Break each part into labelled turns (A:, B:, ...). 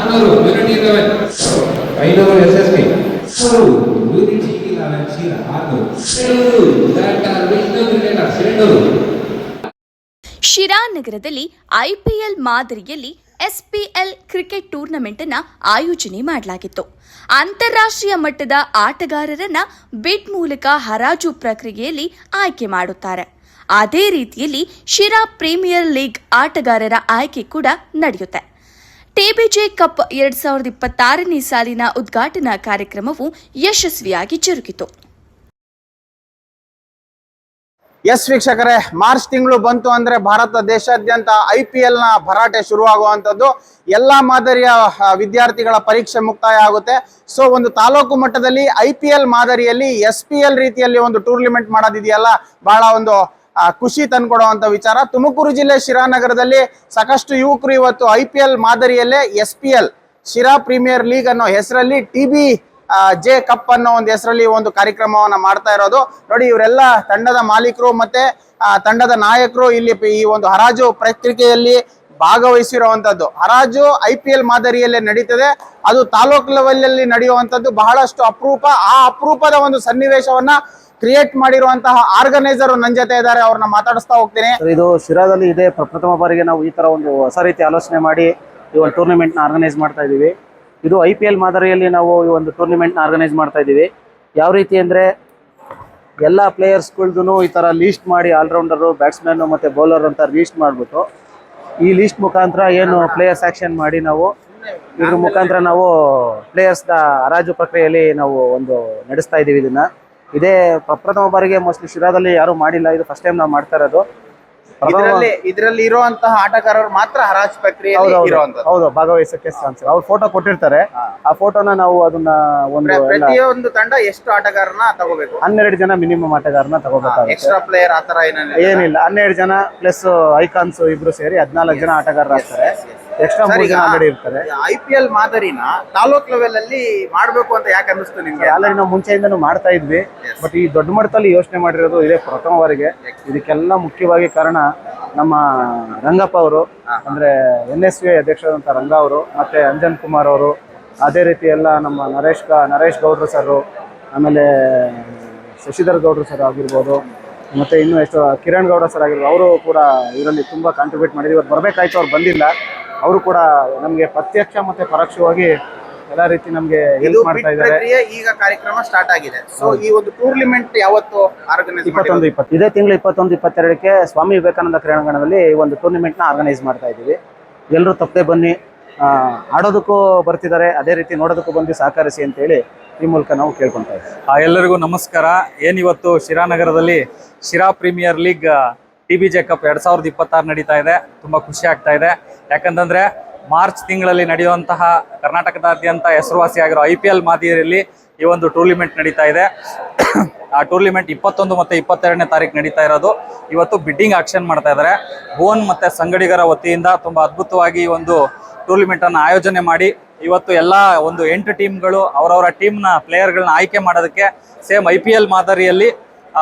A: 400 unity 11 500 SSP unity 11 ಚೀಲ 600 data Vishnu cricketer cylinder.
B: ಶಿರಾನಗರದಲ್ಲಿ IPL ಮಾದರಿಯಲ್ಲಿ ಎಸ್ಪಿಎಲ್ ಕ್ರಿಕೆಟ್ ಟೂರ್ನಮೆಂಟ್ ಅನ್ನು ಆಯೋಜನೆ ಮಾಡಲಾಗಿತ್ತು. ಅಂತಾರಾಷ್ಟ್ರೀಯ ಮಟ್ಟದ ಆಟಗಾರರನ್ನ ಬಿಡ್ ಮೂಲಕ ಹರಾಜು ಪ್ರಕ್ರಿಯೆಯಲ್ಲಿ ಆಯ್ಕೆ ಮಾಡುತ್ತಾರೆ. ಅದೇ ರೀತಿಯಲ್ಲಿ ಶಿರಾ ಪ್ರೀಮಿಯರ್ ಲೀಗ್ ಆಟಗಾರರ ಆಯ್ಕೆ ಕೂಡ ನಡೆಯುತ್ತೆ. ಟಿಬಿಜೆ ಕಪ್ 2026ನೇ ಸಾಲಿನ ಉದ್ಘಾಟನಾ ಕಾರ್ಯಕ್ರಮವು ಯಶಸ್ವಿಯಾಗಿ ಜರುಗಿತು.
C: ಎಸ್ ವೀಕ್ಷಕರೇ, ಮಾರ್ಚ್ ತಿಂಗಳು ಬಂತು ಅಂದ್ರೆ ಭಾರತ ದೇಶಾದ್ಯಂತ IPL ನ ಭರಾಟೆ ಶುರುವಾಗುವಂಥದ್ದು. ಎಲ್ಲಾ ಮಾದರಿಯ ವಿದ್ಯಾರ್ಥಿಗಳ ಪರೀಕ್ಷೆ ಮುಕ್ತಾಯ ಆಗುತ್ತೆ. ಸೊ ಒಂದು ತಾಲೂಕು ಮಟ್ಟದಲ್ಲಿ IPL ಮಾದರಿಯಲ್ಲಿ SPL ರೀತಿಯಲ್ಲಿ ಒಂದು ಟೂರ್ನಿಮೆಂಟ್ ಮಾಡೋದಿದೆಯಲ್ಲ, ಬಹಳ ಒಂದು ಖುಷಿ ತಂದ್ಕೊಡುವಂತ ವಿಚಾರ. ತುಮಕೂರು ಜಿಲ್ಲೆ ಶಿರಾನಗರದಲ್ಲಿ ಸಾಕಷ್ಟು ಯುವಕರು ಇವತ್ತು IPL ಮಾದರಿಯಲ್ಲೇ SPL ಶಿರಾ ಪ್ರೀಮಿಯರ್ ಲೀಗ್ ಅನ್ನೋ ಹೆಸರಲ್ಲಿ TBJ ಕಪ್ ಅನ್ನೋ ಒಂದು ಹೆಸರಲ್ಲಿ ಒಂದು ಕಾರ್ಯಕ್ರಮವನ್ನ ಮಾಡ್ತಾ ಇರೋದು ನೋಡಿ. ಇವರೆಲ್ಲ ತಂಡದ ಮಾಲೀಕರು ಮತ್ತೆ ತಂಡದ ನಾಯಕರು ಇಲ್ಲಿ ಈ ಒಂದು ಹರಾಜು ಪ್ರಕ್ರಿಯೆಯಲ್ಲಿ ಭಾಗವಹಿಸಿರುವಂತದ್ದು. ಹರಾಜು IPL ಮಾದರಿಯಲ್ಲೇ ನಡೀತದೆ. ಅದು ತಾಲೂಕು ಲೆವೆಲ್ ಅಲ್ಲಿ ನಡೆಯುವಂತದ್ದು ಬಹಳಷ್ಟು ಅಪರೂಪ. ಆ ಅಪರೂಪದ ಒಂದು ಸನ್ನಿವೇಶವನ್ನ ಕ್ರಿಯೇಟ್ ಮಾಡಿರುವಂತಹ ಆರ್ಗನೈಸರ್ ನನ್ನ ಜೊತೆ ಇದ್ದಾರೆ, ಅವ್ರನ್ನ ಮಾತಾಡಿಸ್ತಾ ಹೋಗ್ತೀನಿ.
D: ಇದು ಶಿರಾದಲ್ಲಿ ಇದೆ ಪ್ರಪ್ರಥಮ ಬಾರಿಗೆ ನಾವು ಈ ತರ ಒಂದು ಹೊಸ ರೀತಿ ಆಲೋಚನೆ ಮಾಡಿ ಈ ಒಂದು ಟೂರ್ನಮೆಂಟ್ ನ ಆರ್ಗನೈಸ್ ಮಾಡ್ತಾ ಇದೀವಿ. ಇದು IPL ಮಾದರಿಯಲ್ಲಿ ನಾವು ಈ ಒಂದು ಟೂರ್ನಮೆಂಟ್ ನ ಆರ್ಗನೈಸ್ ಮಾಡ್ತಾ ಇದೀವಿ. ಯಾವ ರೀತಿ ಅಂದ್ರೆ ಎಲ್ಲ ಪ್ಲೇಯರ್ಸ್ಗಳ್ದು ಈ ತರ ಲೀಸ್ಟ್ ಮಾಡಿ ಆಲ್ರೌಂಡರು, ಬ್ಯಾಟ್ಸ್ಮನ್ ಮತ್ತೆ ಬೌಲರ್ ಅಂತ ಲೀಸ್ಟ್ ಮಾಡ್ಬಿಟ್ಟು ಈ ಲೀಸ್ಟ್ ಮುಖಾಂತರ ಏನು ಪ್ಲೇಯರ್ಸ್ ಆಕ್ಷನ್ ಮಾಡಿ ನಾವು ಇದ್ರ ಮುಖಾಂತರ ನಾವು ಪ್ಲೇಯರ್ಸ್ ಹರಾಜು ಪ್ರಕ್ರಿಯೆಯಲ್ಲಿ ನಾವು ಒಂದು ನಡೆಸ್ತಾ ಇದೀವಿ. ಇದೇ ಪ್ರಪ್ರಥಮ ಬಾರಿಗೆ ಮೋಸ್ಟ್ಲಿ ಶಿರಾದಲ್ಲಿ ಯಾರು ಮಾಡಿಲ್ಲ, ಇದು ಫಸ್ಟ್ ಟೈಮ್ ನಾವು ಮಾಡ್ತಾ ಇರೋದು.
C: ಇದರಲ್ಲಿ ಇರುವಂತಹ ಆಟಗಾರರು ಮಾತ್ರ ಹರಾಜು ಪ್ರಕ್ರಿಯೆಯಲ್ಲಿ
D: ಹೌದು ಭಾಗವಹಿಸಕ್ಕೆ ಚಾನ್ಸ್. ಅವ್ರು ಫೋಟೋ ಕೊಟ್ಟಿರ್ತಾರೆ, ಆ ಫೋಟೋನ ನಾವು ಅದನ್ನ
C: ಪ್ರತಿಯೊಂದು ತಂಡ ಎಷ್ಟು ಆಟಗಾರನ ತಗೋಬೇಕು?
D: 12 ಜನ ಮಿನಿಮಮ್ ಆಟಗಾರನ ತಗೋಬೇಕಾಗುತ್ತೆ.
C: ಎಕ್ಸ್ಟ್ರಾ ಪ್ಲೇಯರ್ ಆತರ
D: ಏನಿಲ್ಲ, 12 ಜನ ಪ್ಲಸ್ ಐಕಾನ್ಸ್ ಇಬ್ರು ಸೇರಿ 14 ಜನ ಆಟಗಾರರು ಆಗ್ತಾರೆ. ಎಕ್ಸ್ಟ್ರಾ 3 ಜನ ಆಲ್ರೆಡಿ ಇರ್ತಾರೆ.
C: IPL ಮಾದರಿನ ತಾಲೂಕ್ ಲೆವೆಲ್ ಅಲ್ಲಿ ಮಾಡ್ಬೇಕು ಅಂತ ಯಾಕೆ ಅನ್ನಿಸ್ತು ನಿಮ್ಗೆ?
D: ಆಲ್ರೆಡಿ ನಾವು ಮುಂಚೆಯಿಂದನೂ ಮಾಡ್ತಾ ಇದ್ವಿ, ಬಟ್ ಈ ದೊಡ್ಡ ಮಟ್ಟದಲ್ಲಿ ಯೋಚನೆ ಮಾಡಿರೋದು ಇದೇ ಪ್ರಥಮ ಬಾರಿಗೆ. ಇದಕ್ಕೆಲ್ಲ ಮುಖ್ಯವಾಗಿ ಕಾರಣ ನಮ್ಮ ರಂಗಪ್ಪ ಅವರು, ಅಂದ್ರೆ NSV ಅಧ್ಯಕ್ಷರಾದಂಥ ರಂಗ ಅವರು, ಮತ್ತೆ ಅಂಜನ್ ಕುಮಾರ್ ಅವರು, ಅದೇ ರೀತಿ ಎಲ್ಲ ನಮ್ಮ ನರೇಶ್ ಗೌಡ್ರು ಸರ್, ಆಮೇಲೆ ಶಶಿಧರ್ ಗೌಡ್ರು ಸರ್ ಆಗಿರ್ಬೋದು, ಮತ್ತೆ ಇನ್ನೂ ಎಷ್ಟು ಕಿರಣ್ ಗೌಡ ಸರ್ ಆಗಿರ್ಬೋದು, ಅವರು ಕೂಡ ಇದರಲ್ಲಿ ತುಂಬಾ ಕಾಂಟ್ರಿಬ್ಯೂಟ್ ಮಾಡಿದ್ರು. ಇವತ್ತು ಬರಬೇಕಾಯ್ತು, ಅವ್ರು ಬಂದಿಲ್ಲ. ಅವರು ಕೂಡ ನಮಗೆ ಪ್ರತ್ಯಕ್ಷ ಮತ್ತೆ ಪರೋಕ್ಷವಾಗಿ ಎಲ್ಲ ರೀತಿ ನಮಗೆ ಹೆಲ್ಪ್ ಮಾಡ್ತಾ ಇದ್ದಾರೆ.
C: ಈಗ ಕಾರ್ಯಕ್ರಮ ಸ್ಟಾರ್ಟ್ ಆಗಿದೆ. ಸೊ ಈ ಒಂದು ಟೂರ್ನಿಮೆಂಟ್ ಯಾವತ್ತು ಆರ್ಗನೈಸ್?
D: 21-20 ಇದೇ ತಿಂಗಳು 21-22ಕ್ಕೆ ಸ್ವಾಮಿ ವಿವೇಕಾನಂದ ಕ್ರೀಡಾಂಗಣದಲ್ಲಿ ಒಂದು ಟೂರ್ನಿಮೆಂಟ್ ನ ಆರ್ಗನೈಸ್ ಮಾಡ್ತಾ ಇದ್ದೀವಿ. ಎಲ್ಲರೂ ತಪ್ಪದೆ ಬನ್ನಿ, ಆಡೋದಕ್ಕೂ ಬರ್ತಿದ್ದಾರೆ, ಅದೇ ರೀತಿ ನೋಡೋದಕ್ಕೂ ಬಂದು ಸಹಕರಿಸಿ ಅಂತೇಳಿ ಈ ಮೂಲಕ ನಾವು ಕೇಳ್ಕೊತಾ ಇದ್ದೀವಿ.
E: ಎಲ್ಲರಿಗೂ ನಮಸ್ಕಾರ. ಏನಿವತ್ತು ಶಿರಾನಗರದಲ್ಲಿ Shira premier league TBJ cup 2026 ನಡೀತಾ ಇದೆ. ತುಂಬ ಖುಷಿ ಆಗ್ತಾ ಇದೆ. ಯಾಕಂತಂದ್ರೆ ಮಾರ್ಚ್ ತಿಂಗಳಲ್ಲಿ ನಡೆಯುವಂತಹ ಕರ್ನಾಟಕದಾದ್ಯಂತ ಹೆಸರುವಾಸಿಯಾಗಿರೋ IPL ಮಾದರಿಯಲ್ಲಿ ಈ ಒಂದು ಟೂರ್ನಿಮೆಂಟ್ ನಡೀತಾ ಇದೆ. ಆ ಟೂರ್ನಿಮೆಂಟ್ 21 ಮತ್ತು 22ನೇ ತಾರೀಕು ನಡೀತಾ ಇರೋದು. ಇವತ್ತು ಬಿಡ್ಡಿಂಗ್ ಆಕ್ಷನ್ ಮಾಡ್ತಾ ಇದ್ದಾರೆ. ಭುವನ್ ಮತ್ತೆ ಸಂಗಡಿಗರ ವತಿಯಿಂದ ತುಂಬ ಅದ್ಭುತವಾಗಿ ಈ ಒಂದು ಟೂರ್ನಿಮೆಂಟ್ ಅನ್ನು ಆಯೋಜನೆ ಮಾಡಿ ಇವತ್ತು ಎಲ್ಲ ಒಂದು 8 ಟೀಮ್ಗಳು ಅವರವರ ಟೀಮ್ನ ಪ್ಲೇಯರ್ಗಳನ್ನ ಆಯ್ಕೆ ಮಾಡೋದಕ್ಕೆ ಸೇಮ್ IPL ಮಾದರಿಯಲ್ಲಿ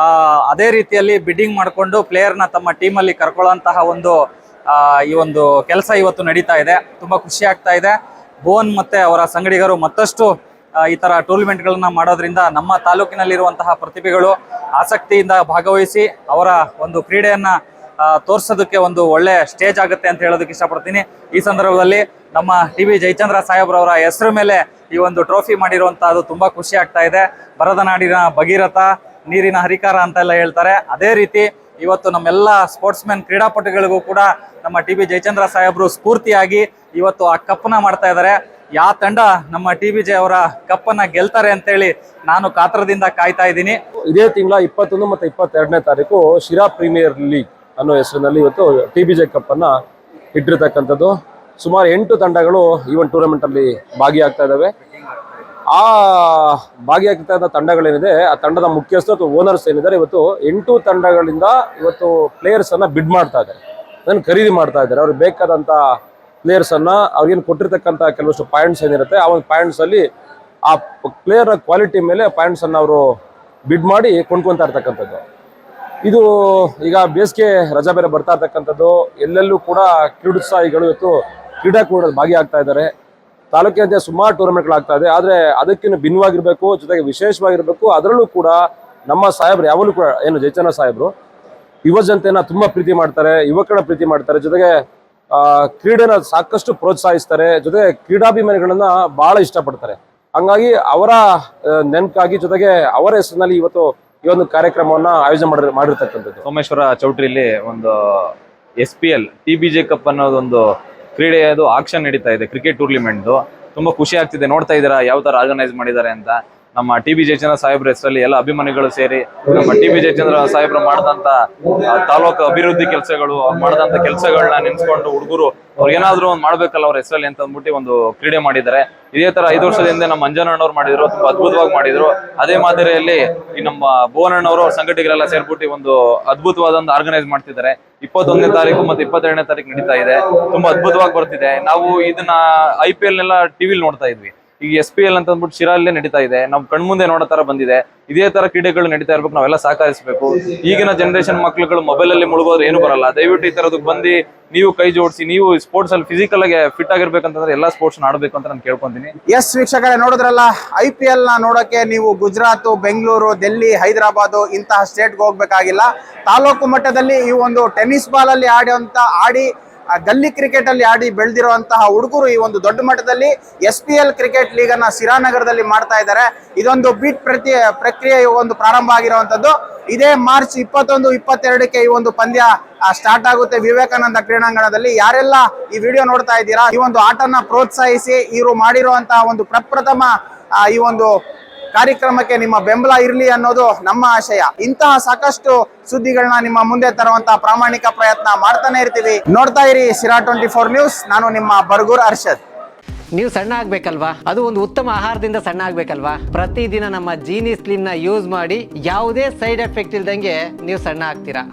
E: ಅದೇ ರೀತಿಯಲ್ಲಿ ಬಿಡ್ಡಿಂಗ್ ಮಾಡಿಕೊಂಡು ಪ್ಲೇಯರ್ನ ತಮ್ಮ ಟೀಮಲ್ಲಿ ಕರ್ಕೊಳ್ಳೋಂತಹ ಒಂದು ಈ ಒಂದು ಕೆಲಸ ಇವತ್ತು ನಡೀತಾ ಇದೆ. ತುಂಬ ಖುಷಿ ಆಗ್ತಾ ಇದೆ. ಭುವನ್ ಮತ್ತೆ ಅವರ ಸಂಗಡಿಗರು ಮತ್ತಷ್ಟು ಈ ಥರ ಟೂರ್ನಿಮೆಂಟ್ಗಳನ್ನ ಮಾಡೋದ್ರಿಂದ ನಮ್ಮ ತಾಲೂಕಿನಲ್ಲಿರುವಂತಹ ಪ್ರತಿಭೆಗಳು ಆಸಕ್ತಿಯಿಂದ ಭಾಗವಹಿಸಿ ಅವರ ಒಂದು ಕ್ರೀಡೆಯನ್ನು ತೋರಿಸೋದಕ್ಕೆ ಒಂದು ಒಳ್ಳೆ ಸ್ಟೇಜ್ ಆಗುತ್ತೆ ಅಂತ ಹೇಳೋದಕ್ಕೆ ಇಷ್ಟಪಡ್ತೀನಿ. ಈ ಸಂದರ್ಭದಲ್ಲಿ ನಮ್ಮ TB ಜಯಚಂದ್ರ ಸಾಹೇಬ್ರವರ ಹೆಸರು ಮೇಲೆ ಈ ಒಂದು ಟ್ರೋಫಿ ಮಾಡಿರುವಂತಹದ್ದು ತುಂಬ ಖುಷಿ ಆಗ್ತಾ ಇದೆ. ಬರದ ನಾಡಿನ ಭಗೀರಥ, ನೀರಿನ ಹರಿಕಾರ ಅಂತೆಲ್ಲ ಹೇಳ್ತಾರೆ. ಅದೇ ರೀತಿ ಇವತ್ತು ನಮ್ಮೆಲ್ಲ ಸ್ಪೋರ್ಟ್ಸ್ ಮ್ಯಾನ್ ಕ್ರೀಡಾಪಟುಗಳಿಗೂ ಕೂಡ ನಮ್ಮ TB ಜಯಚಂದ್ರ ಸಾಹೇಬ್ರು ಸ್ಫೂರ್ತಿಯಾಗಿ ಇವತ್ತು ಆ ಕಪ್ಪನ್ನ ಮಾಡ್ತಾ ಇದ್ದಾರೆ. ಯಾವ ತಂಡ ನಮ್ಮ TBJ ಅವರ ಕಪ್ಪನ್ನ ಗೆಲ್ತಾರೆ ಅಂತೇಳಿ ನಾನು ಕಾತರದಿಂದ ಕಾಯ್ತಾ ಇದ್ದೀನಿ.
F: ಇದೇ ತಿಂಗಳ 21 ಮತ್ತು 22ನೇ ತಾರೀಕು ಶಿರಾ ಪ್ರೀಮಿಯರ್ ಲೀಗ್ ಅನ್ನೋ ಹೆಸರಿನಲ್ಲಿ ಇವತ್ತು TBJ ಕಪ್ ಅನ್ನ ಇಟ್ಟಿರ್ತಕ್ಕಂಥದ್ದು. ಸುಮಾರು 8 ತಂಡಗಳು ಈ ಒಂದು ಟೂರ್ನಮೆಂಟ್ ಅಲ್ಲಿ ಭಾಗಿಯಾಗ್ತಾ ಇದ್ದಾವೆ. ಆ ಭಾಗಿಯಾಗ್ತಾ ತಂಡಗಳೇನಿದೆ, ಆ ತಂಡದ ಮುಖ್ಯಸ್ಥರು ಅಥವಾ ಓನರ್ಸ್ ಏನಿದ್ದಾರೆ, ಇವತ್ತು 8 ತಂಡಗಳಿಂದ ಇವತ್ತು ಪ್ಲೇಯರ್ಸ್ ಅನ್ನ ಬಿಡ್ ಮಾಡ್ತಾ ಇದ್ದಾರೆ, ಅದನ್ನು ಖರೀದಿ ಮಾಡ್ತಾ ಇದ್ದಾರೆ. ಅವ್ರಿಗೆ ಬೇಕಾದಂತ ಪ್ಲೇಯರ್ಸ್ ಅನ್ನ ಅವ್ರಿಗೇನು ಕೊಟ್ಟಿರ್ತಕ್ಕಂಥ ಕೆಲವಷ್ಟು ಪಾಯಿಂಟ್ಸ್ ಏನಿರುತ್ತೆ, ಆ ಒಂದು ಪಾಯಿಂಟ್ಸ್ ಅಲ್ಲಿ ಆ ಪ್ಲೇಯರ್ ಕ್ವಾಲಿಟಿ ಮೇಲೆ ಪಾಯಿಂಟ್ಸ್ ಅನ್ನ ಅವರು ಬಿಡ್ ಮಾಡಿ ಕೊಂಡ್ಕೊಂತಾ ಇರ್ತಕ್ಕಂಥದ್ದು. ಇದು ಈಗ ಬೇಸಿಗೆ ರಜಾ ಬೇರೆ ಬರ್ತಾ ಇರ್ತಕ್ಕಂಥದ್ದು. ಎಲ್ಲೆಲ್ಲೂ ಕೂಡ ಕ್ರೀಡೋತ್ಸಾಹಿಗಳು ಇವತ್ತು ಕ್ರೀಡಾಕೂಟದಲ್ಲಿ ಭಾಗಿಯಾಗ್ತಾ ಇದ್ದಾರೆ. ತಾಲೂಕಿನಂತೆ ಸುಮಾರು ಟೂರ್ನಮೆಂಟ್ಗಳಾಗ್ತಾ ಇದೆ. ಆದರೆ ಅದಕ್ಕಿಂತ ಭಿನ್ನವಾಗಿರ್ಬೇಕು, ಜೊತೆಗೆ ವಿಶೇಷವಾಗಿರ್ಬೇಕು. ಅದರಲ್ಲೂ ಕೂಡ ನಮ್ಮ ಸಾಹೇಬ್ರು ಯಾವಾಗಲೂ ಕೂಡ ಏನು ಜಯಚಂದ್ರ ಸಾಹೇಬ್ರು ಯುವ ಜನತೆಯನ್ನ ತುಂಬಾ ಪ್ರೀತಿ ಮಾಡ್ತಾರೆ, ಯುವಕರನ್ನ ಪ್ರೀತಿ ಮಾಡ್ತಾರೆ, ಜೊತೆಗೆ ಕ್ರೀಡೆನ ಸಾಕಷ್ಟು ಪ್ರೋತ್ಸಾಹಿಸ್ತಾರೆ, ಜೊತೆಗೆ ಕ್ರೀಡಾಭಿಮಾನಿಗಳನ್ನ ಬಹಳ ಇಷ್ಟಪಡ್ತಾರೆ. ಹಂಗಾಗಿ ಅವರ ನೆನಪಾಗಿ ಜೊತೆಗೆ ಅವರ ಹೆಸರಿನಲ್ಲಿ ಇವತ್ತು ಈ ಒಂದು ಕಾರ್ಯಕ್ರಮವನ್ನ ಆಯೋಜನೆ ಮಾಡಿರ್ತಕ್ಕಂಥದ್ದು.
G: ಸೋಮೇಶ್ವರ ಚೌಟ್ರಿಲಿ ಒಂದು SPL TBJ ಕಪ್ ಅನ್ನೋದೊಂದು ಕ್ರೀಡೆಯದು ಆಕ್ಷನ್ ನಡೀತಾ ಇದೆ, ಕ್ರಿಕೆಟ್ ಟೂರ್ನಿಮೆಂಟ್. ತುಂಬಾ ಖುಷಿ ಆಗ್ತಿದೆ, ನೋಡ್ತಾ ಇದ್ದೀರಾ ಯಾವ ತರ ಆರ್ಗನೈಸ್ ಮಾಡಿದ್ದಾರೆ ಅಂತ. ನಮ್ಮ TB ಜಯಚಂದ್ರ ಸಾಹೇಬ್ರ ಹೆಸರಲ್ಲಿ ಎಲ್ಲ ಅಭಿಮಾನಿಗಳು ಸೇರಿ ನಮ್ಮ TB ಜಯಚಂದ್ರ ಸಾಹೇಬ್ರು ಮಾಡಿದಂತ ತಾಲೂಕು ಅಭಿವೃದ್ಧಿ ಕೆಲಸಗಳು, ಅವ್ರು ಮಾಡಿದಂತ ಕೆಲಸಗಳನ್ನ ನೆನ್ಸ್ಕೊಂಡು ಹುಡುಗರು ಅವ್ರು ಏನಾದ್ರು ಒಂದು ಮಾಡ್ಬೇಕಲ್ಲ ಅವ್ರ ಹೆಸರಲ್ಲಿ ಅಂತ ಅಂದ್ಬಿಟ್ಟು ಒಂದು ಕ್ರೀಡೆ ಮಾಡಿದ್ದಾರೆ. ಇದೇ ತರ 5 ವರ್ಷದ ಹಿಂದೆ ನಮ್ಮ ಮಂಜನಣ್ಣವ್ರು ಮಾಡಿದ್ರು, ತುಂಬಾ ಅದ್ಭುತವಾಗಿ ಮಾಡಿದ್ರು. ಅದೇ ಮಾದರಿಯಲ್ಲಿ ಈ ನಮ್ಮ ಭುವನಣ್ಣವರು ಅವ್ರ ಸಂಘಟಕರೆಲ್ಲ ಸೇರ್ಬಿಟ್ಟು ಒಂದು ಅದ್ಭುತವಾದ ಒಂದು ಆರ್ಗನೈಸ್ ಮಾಡ್ತಿದ್ದಾರೆ. 21ನೇ ತಾರೀಕು ಮತ್ತೆ 22ನೇ ತಾರೀಕು ನಡೀತಾ ಇದೆ. ತುಂಬಾ ಅದ್ಭುತವಾಗಿ ಬರ್ತಿದೆ. ನಾವು ಇದನ್ನ IPL ನೆಲ್ಲ ಟಿವಿಲಿ ನೋಡ್ತಾ ಇದ್ವಿ. ಈಗ SPL ಅಂತ ಅಂದ್ಬಿಟ್ಟು ಶಿರಾಲ್ಲೇ ನಡೀತಾ ಇದೆ. ನಾವು ಕಣ್ಮುಂದೆ ನೋಡೋ ತರ ಬಂದಿದೆ. ಇದೇ ತರ ಕ್ರೀಡೆಗಳು ನಡೀತಾ ಇರ್ಬೇಕು, ನಾವೆಲ್ಲ ಸಹಕರಿಸಬೇಕು. ಈಗಿನ ಜನರೇಷನ್ ಮಕ್ಳುಗಳು ಮೊಬೈಲ್ ಅಲ್ಲಿ ಮುಳುಗೋದ್ರೆ ಏನು ಬರಲ್ಲ. ದಯವಿಟ್ಟು ಈ ತರದಕ್ಕೆ ಬಂದು ನೀವು ಕೈ ಜೋಡಿಸಿ, ನೀವು ಸ್ಪೋರ್ಟ್ಸ್ ಅಲ್ಲಿ ಫಿಸಿಕಲ್ ಆಗಿ ಫಿಟ್ ಆಗಿರ್ಬೇಕಂತಂದ್ರೆ ಎಲ್ಲಾ ಸ್ಪೋರ್ಟ್ಸ್ ಆಡಬೇಕು ಅಂತ ನಾನು ಕೇಳ್ಕೊಂತೀನಿ.
C: ಎಸ್ ವೀಕ್ಷಕರೇ, ನೋಡಿದ್ರಲ್ಲ, IPL ನ ನೋಡೋಕೆ ನೀವು ಗುಜರಾತ್, ಬೆಂಗಳೂರು, ಡೆಲ್ಲಿ, ಹೈದರಾಬಾದ್ ಇಂತಹ ಸ್ಟೇಟ್ಗೆ ಹೋಗ್ಬೇಕಾಗಿಲ್ಲ. ತಾಲೂಕು ಮಟ್ಟದಲ್ಲಿ ಈ ಒಂದು ಟೆನ್ನಿಸ್ ಬಾಲ್ ಅಲ್ಲಿ ಆಡಿ ಗಲ್ಲಿ ಕ್ರಿಕೆಟ್ ಅಲ್ಲಿ ಆಡಿ ಬೆಳೆದಿರುವಂತಹ ಹುಡುಗರು ಈ ಒಂದು ದೊಡ್ಡ ಮಟ್ಟದಲ್ಲಿ SPL ಕ್ರಿಕೆಟ್ ಲೀಗ್ ಅನ್ನ ಸಿರಾನಗರದಲ್ಲಿ ಮಾಡ್ತಾ ಇದ್ದಾರೆ. ಇದೊಂದು ಬೀಟ್ ಪ್ರಕ್ರಿಯೆ ಒಂದು ಪ್ರಾರಂಭ ಆಗಿರುವಂತದ್ದು. ಇದೇ ಮಾರ್ಚ್ 21, 22ಕ್ಕೆ ಈ ಒಂದು ಪಂದ್ಯ ಸ್ಟಾರ್ಟ್ ಆಗುತ್ತೆ ವಿವೇಕಾನಂದ ಕ್ರೀಡಾಂಗಣದಲ್ಲಿ. ಯಾರೆಲ್ಲ ಈ ವಿಡಿಯೋ ನೋಡ್ತಾ ಇದ್ದೀರಾ, ಈ ಒಂದು ಆಟನ ಪ್ರೋತ್ಸಾಹಿಸಿ. ಇವರು ಮಾಡಿರುವಂತಹ ಒಂದು ಪ್ರಪ್ರಥಮ ಈ ಒಂದು ಕಾರ್ಯಕ್ರಮಕ್ಕೆ ನಿಮ್ಮ ಬೆಂಬಲ ಇರಲಿ ಅನ್ನೋದು ನಮ್ಮ ಆಶಯ. ಇಂತಹ ಸಾಕಷ್ಟು ಸುದ್ದಿಗಳನ್ನ ನಿಮ್ಮ ಮುಂದೆ ತರುವಂತಹ ಪ್ರಾಮಾಣಿಕ ಪ್ರಯತ್ನ ಮಾಡ್ತಾನೆ ಇರ್ತೀವಿ. ನೋಡ್ತಾ ಇರಿ ಸಿರಾ 24 ನ್ಯೂಸ್. ನಾನು ನಿಮ್ಮ ಬರ್ಗೂರ್ ಅರ್ಷದ್.
H: ನೀವು ಸಣ್ಣ ಆಗ್ಬೇಕಲ್ವಾ? ಅದು ಒಂದು ಉತ್ತಮ ಆಹಾರದಿಂದ ಸಣ್ಣ ಆಗ್ಬೇಕಲ್ವಾ? ಪ್ರತಿದಿನ ನಮ್ಮ ಜೀನಿ ಸ್ಲಿಮ್ ನ ಯೂಸ್ ಮಾಡಿ ಯಾವುದೇ ಸೈಡ್ ಎಫೆಕ್ಟ್ ಇಲ್ದಂಗೆ ನೀವು ಸಣ್ಣ ಆಗ್ತೀರಾ.